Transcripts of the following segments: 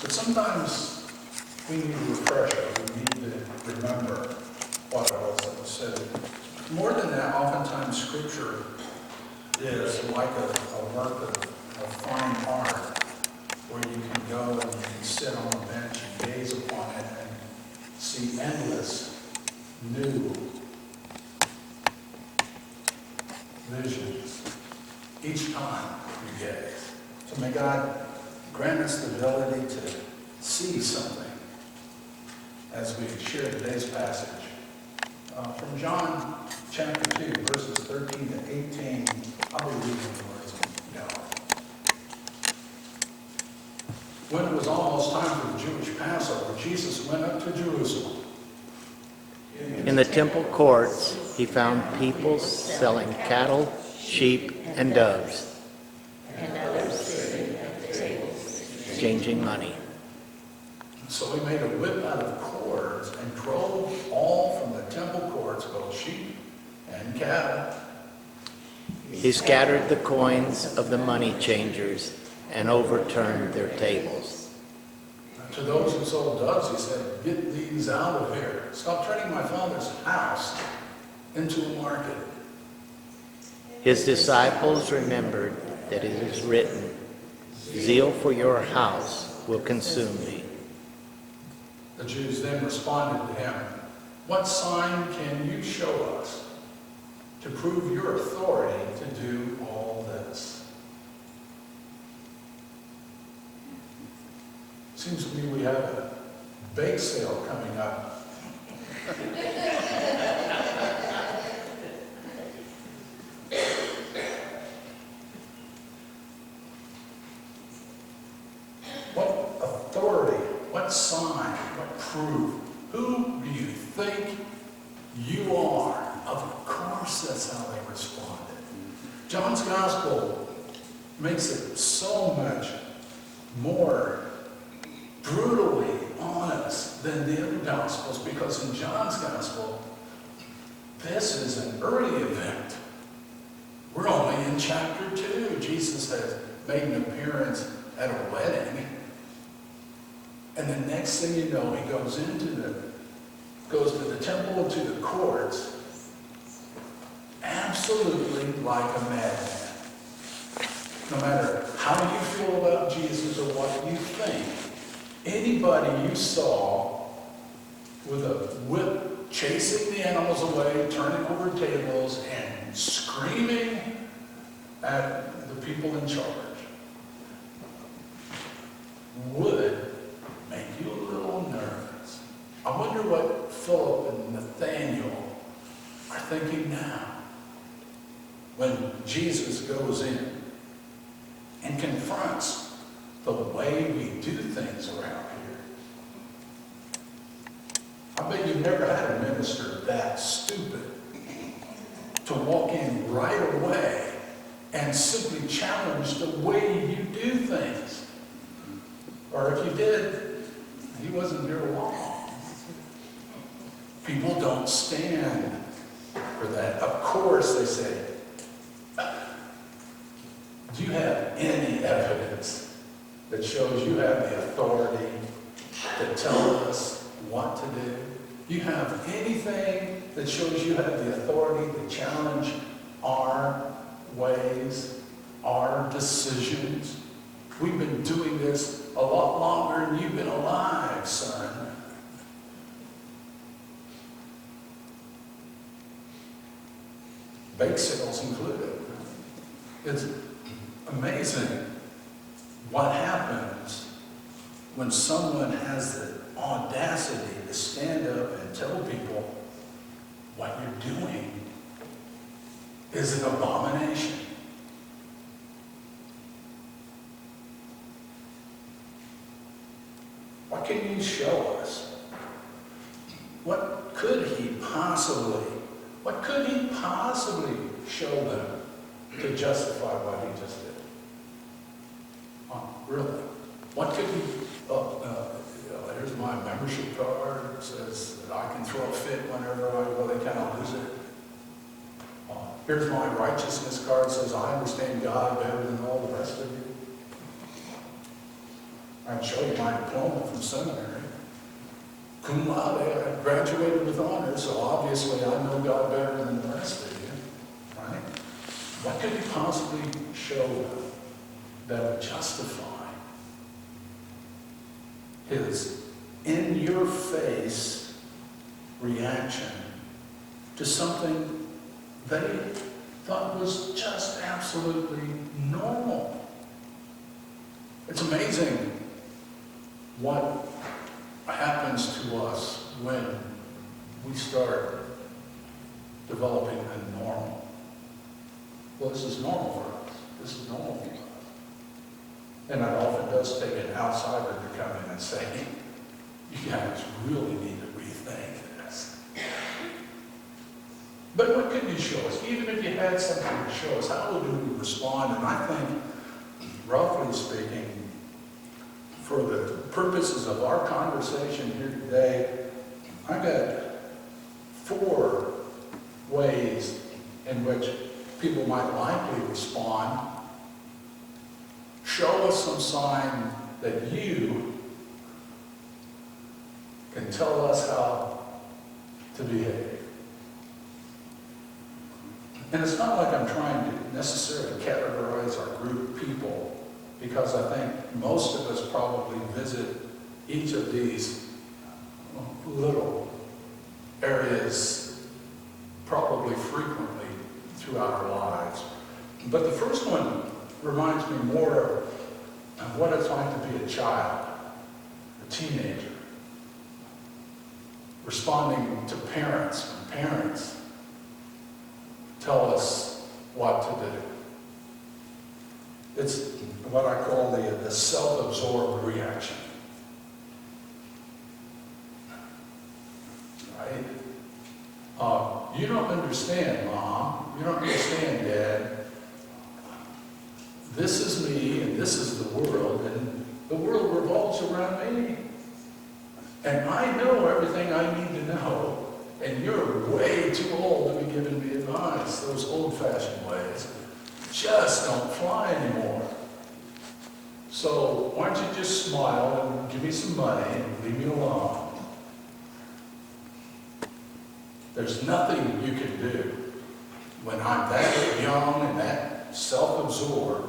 But sometimes we need a refresher. We need to remember what it was that was said. More than that, oftentimes Scripture is like a work of fine art, where you can go and you can sit on a bench and gaze upon it and see endless new visions each time you gaze. So may God grant us the ability to see something as we share today's passage. From John chapter 2, verses 13 to 18, I'll be reading the words of God. When it was almost time for the Jewish Passover, Jesus went up to Jerusalem. In the temple courts, he found people selling cattle, sheep, and doves, and others sitting at the tables, exchanging money. So he made a whip out of cords and drove all from the temple courts, both sheep and cattle. He scattered the coins of the money changers and overturned their tables. To those who sold doves, he said, "Get these out of here. Stop turning my Father's house into a market." His disciples remembered that it is written, "Zeal for your house will consume me." The Jews then responded to him, "What sign can you show us to prove your authority to do all this?" Seems to me we have a bake sale coming up. What authority, what sign, what proof? Who do you think you are? Of course, that's how they responded. John's gospel makes it so much more brutally honest than the other gospels, because in John's gospel, this is an early event. We're only in chapter 2. Jesus has made an appearance at a wedding. And the next thing you know, he goes to the temple and to the courts, absolutely like a madman. No matter how you feel about Jesus or what you think, anybody you saw with a whip chasing the animals away, turning over tables, and screaming at the people in charge would make you a little nervous. I wonder what Philip and Nathaniel are thinking now when Jesus goes in and confronts the way we do things around here. I bet you've never had a minister that stupid to walk in right away and simply challenge the way you do things. Or if you did, he wasn't there long. People don't stand for that. Of course, they say, do you have any evidence that shows you have the authority to tell us what to do? Do you have anything that shows you have the authority to challenge our ways, our decisions? We've been doing this a lot longer than you've been alive, son. Bake sales included. It's amazing what happens when someone has the audacity to stand up and tell people what you're doing is an abomination. What can you show us? What could he possibly show them to justify what he just did? Really? What could he, here's my membership card, it says that I can throw a fit whenever they kind of lose it. Here's my righteousness card, says I understand God better than all the rest of you. I can show you my diploma from seminary. Cum laude, I graduated with honors, so obviously I know God better than the rest of you, right? What could you possibly show them that would justify his in-your-face reaction to something they thought was just absolutely normal? It's amazing what happens to us when we start developing a normal. Well, this is normal for us. This is normal for us. And it often does take an outsider to come in and say, you guys really need to rethink this. But what could you show us? Even if you had something to show us, how would we respond? And I think, roughly speaking, for the purposes of our conversation here today, I've got 4 ways in which people might likely respond. Show us some sign that you can tell us how to behave. And it's not like I'm trying to necessarily categorize our group of people, because I think most of us probably visit each of these little areas probably frequently throughout our lives. But the first one reminds me more of what it's like to be a child, a teenager, responding to parents when parents tell us what to do. It's what I call the self-absorbed reaction. Right? You don't understand, Mom. You don't understand, Dad. This is me, and this is the world, and the world revolves around me. And I know everything I need to know, and you're way too old to be giving me advice. Those old-fashioned ways just don't fly anymore. So why don't you just smile and give me some money and leave me alone? There's nothing you can do when I'm that young and that self-absorbed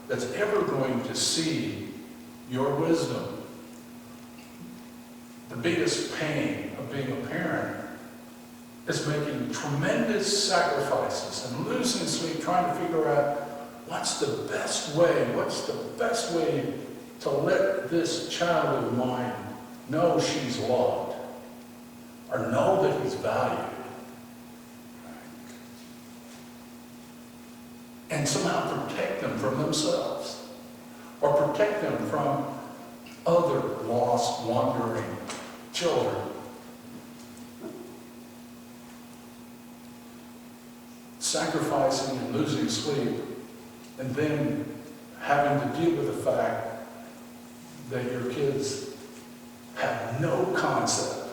that's ever going to see your wisdom. The biggest pain of being a parent is making tremendous sacrifices and losing sleep, trying to figure out what's the best way to let this child of mine know she's loved or know that he's valued. And somehow protect them from themselves or protect them from other lost, wandering children. Sacrificing and losing sleep, and then having to deal with the fact that your kids have no concept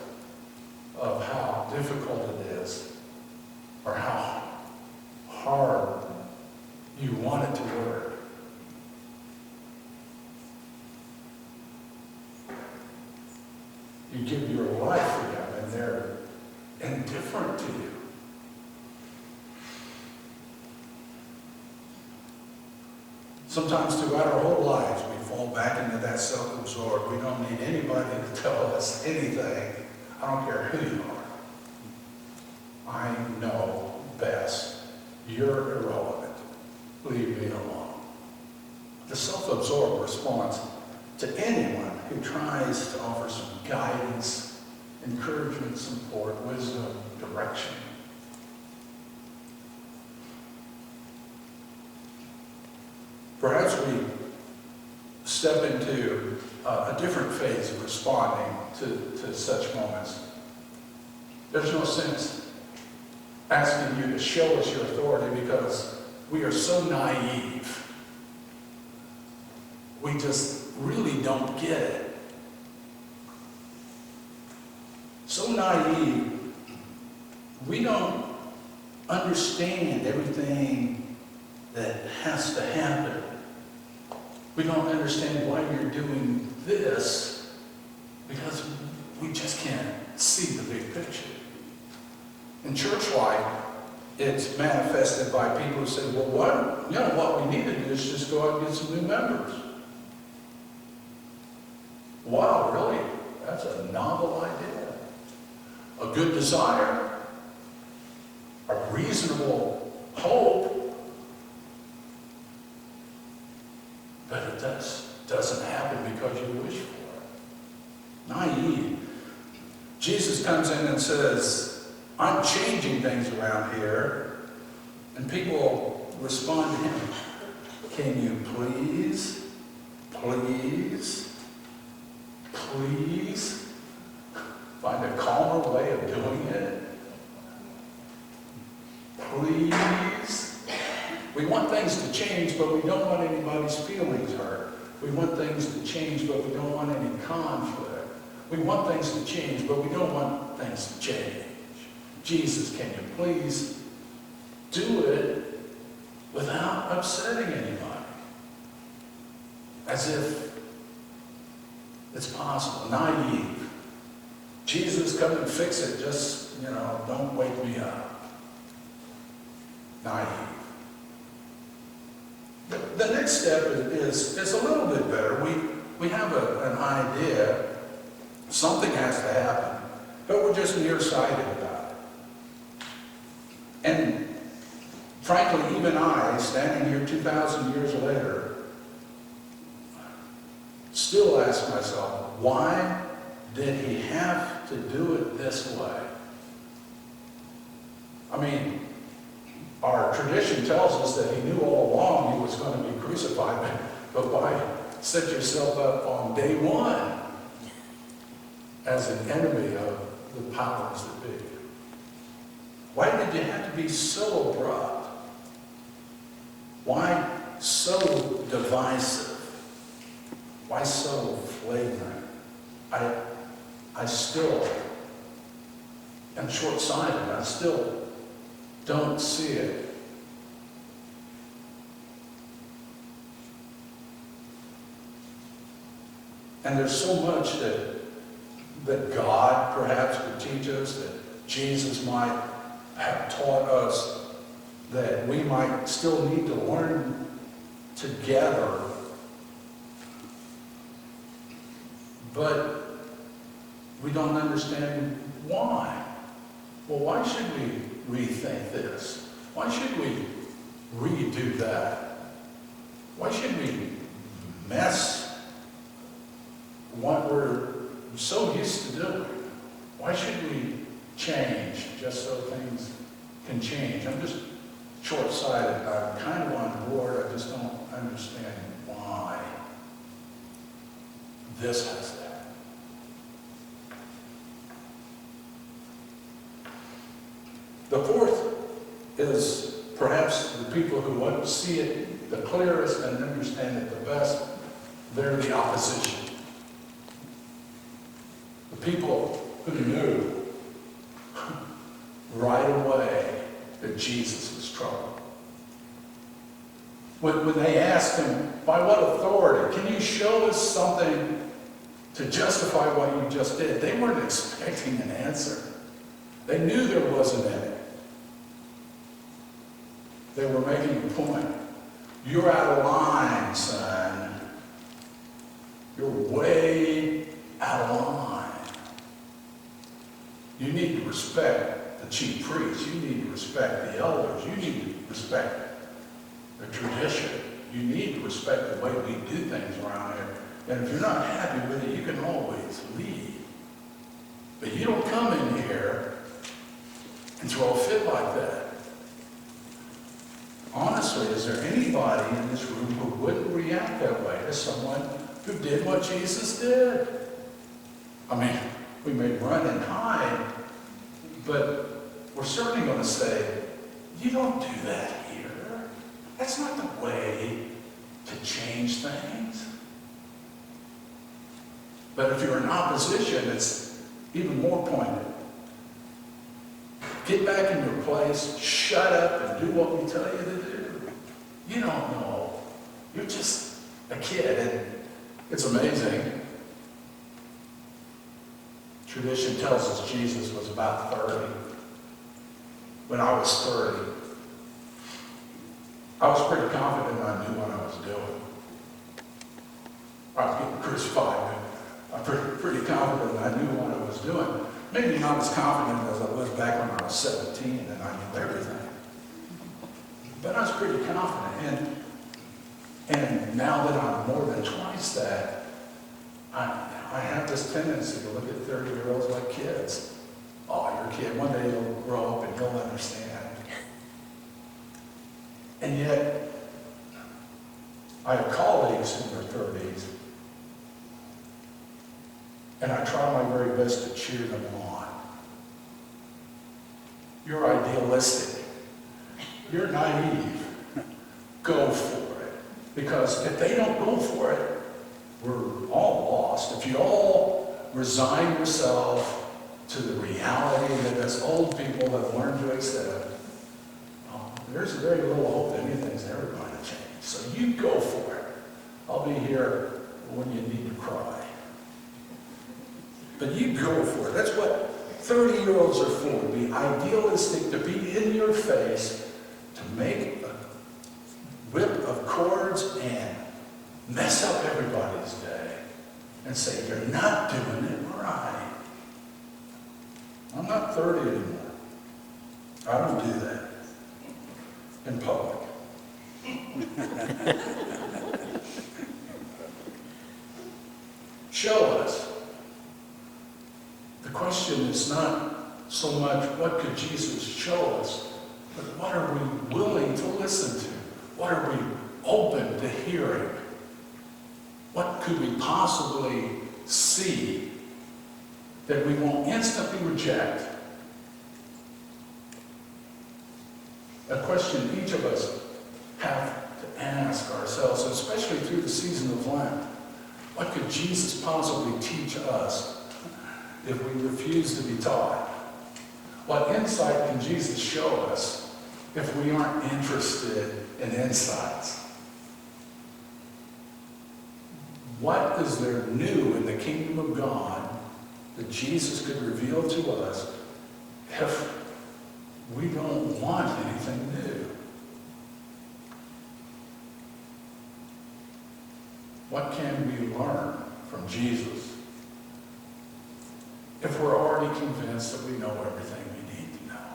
of how difficult it is or how hard you want it to work. You give your life for them, and they're indifferent to you. Sometimes throughout our whole lives, we fall back into that self-absorbed. We don't need anybody to tell us anything. I don't care who you are. I know best. You're irrelevant. Leave me alone. The self-absorbed response to anyone who tries to offer some guidance, encouragement, support, wisdom, direction. Perhaps we step into a different phase of responding to such moments. There's no sense asking you to show us your authority because we are so naive. We just really don't get it. So naive, we don't understand everything that has to happen. We don't understand why you're doing this because we just can't see the big picture. In church life, it's manifested by people who say, well, what we need to do is just go out and get some new members. Wow, really? That's a novel idea. A good desire, a reasonable hope, but it doesn't happen because you wish for it. Naive. Jesus comes in and says, I'm changing things around here, and people respond to him, can you please find a calmer way of doing it? Please. We want things to change, but we don't want anybody's feelings hurt. We want things to change, but we don't want any conflict. We want things to change, but we don't want things to change. Jesus, can you please do it without upsetting anybody? As if it's possible. Naive. Jesus, come and fix it. Just, don't wake me up. Naive. The next step is a little bit better. We have an idea. Something has to happen. But we're just nearsighted about it. And frankly, even I, standing here 2,000 years later, still ask myself, why did he have to do it this way? I mean, our tradition tells us that he knew all along he was going to be crucified, but why set yourself up on day one as an enemy of the powers that be? Why did you have to be so abrupt? Why so divisive? Why so flagrant? I still am short-sighted. I still don't see it. And there's so much that God perhaps could teach us, that Jesus might have taught us, that we might still need to learn together. But we don't understand why. Well, why should we rethink this? Why should we redo that? Why should we mess what we're so used to doing? Why should we change just so things can change? I'm just short-sighted. I'm kind of on board. I just don't understand why this has to happen. The fourth is perhaps the people who want to see it the clearest and understand it the best. They're the opposition. The people who knew right away that Jesus was trouble. When they asked him, by what authority? Can you show us something to justify what you just did? They weren't expecting an answer. They knew there wasn't any. They were making a point. You're out of line, son. You're way out of line. You need to respect the chief priests. You need to respect the elders. You need to respect the tradition. You need to respect the way we do things around here. And if you're not happy with it, you can always leave. But you don't come in here and throw a fit like that. Honestly, is there anybody in this room who wouldn't react that way to someone who did what Jesus did? I mean, we may run and hide, but we're certainly going to say, you don't do that here. That's not the way to change things. But if you're in opposition, it's even more pointed. Get back in your place, shut up, and do what we tell you to do. You don't know. You're just a kid, and it's amazing. Tradition tells us Jesus was about 30. When I was 30, I was pretty confident I knew what I was doing. I was getting crucified, but I'm pretty confident I knew what I was doing. Maybe not as confident as I was back when I was 17 and I knew everything. But I was pretty confident. And now that I'm more than twice that, I have this tendency to look at 30-year-olds like kids. Oh, you're a kid. One day you'll grow up and you'll understand. And yet, I have colleagues in their 30s, and I try my very best to cheer them on. You're idealistic. You're naive. Go for it. Because if they don't go for it, we're all lost. If you all resign yourself to the reality that as old people have learned to accept, there's very little hope that anything's ever going to change. So you go for it. I'll be here when you need to cry. But you go for it. That's what 30-year-olds are for, to be idealistic, to be in your face, to make a whip of chords and mess up everybody's day and say, you're not doing it right. I'm not 30 anymore. I don't do that in public. Show us. The question is not so much what could Jesus show us, but what are we willing to listen to? What are we open to hearing? What could we possibly see that we won't instantly reject? A question each of us have to ask ourselves, especially through the season of Lent. What could Jesus possibly teach us if we refuse to be taught? What insight can Jesus show us if we aren't interested in insights? What is there new in the kingdom of God that Jesus could reveal to us if we don't want anything new? What can we learn from Jesus if we're already convinced that we know everything we need to know?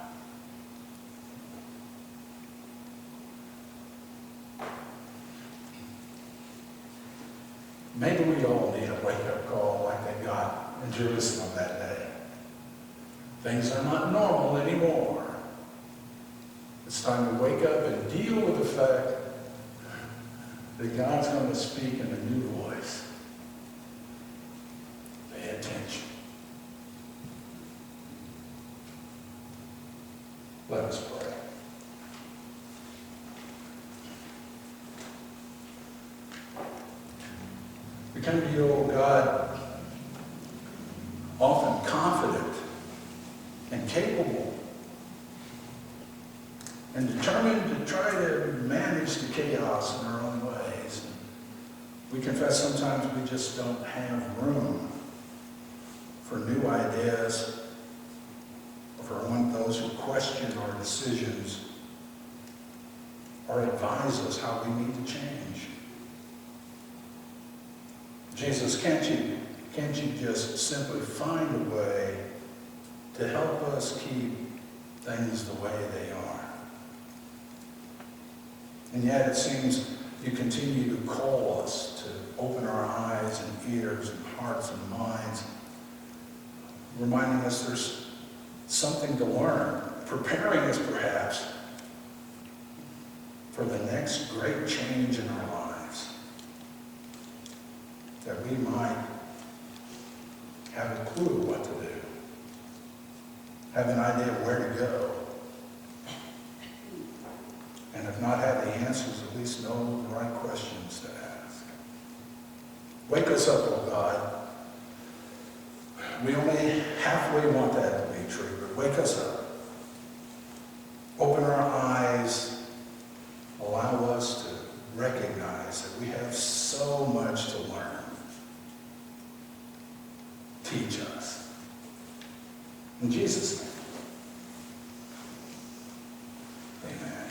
Maybe we all need a wake-up call like they got in Jerusalem that day. Things are not normal anymore. It's time to wake up and deal with the fact that God's going to speak in a new voice. Pay attention. Let us pray. We come to you, O God, often confident and capable and determined to try to manage the chaos in our own ways. We confess sometimes we just don't have room for new ideas or for those who question our decisions or advise us how we need to change. Jesus, can't you just simply find a way to help us keep things the way they are? And yet it seems you continue to call us to open our eyes and ears and hearts and minds, reminding us there's something to learn, preparing us perhaps for the next great change in our lives, that we might have a clue what to do, have an idea of where to go, and if not have the answers, at least know the right questions to ask. Wake us up, oh God. We only halfway want that to be true, but wake us up. Open our eyes. Allow us to recognize that we have so much to learn. Teach us. In Jesus' name. Amen.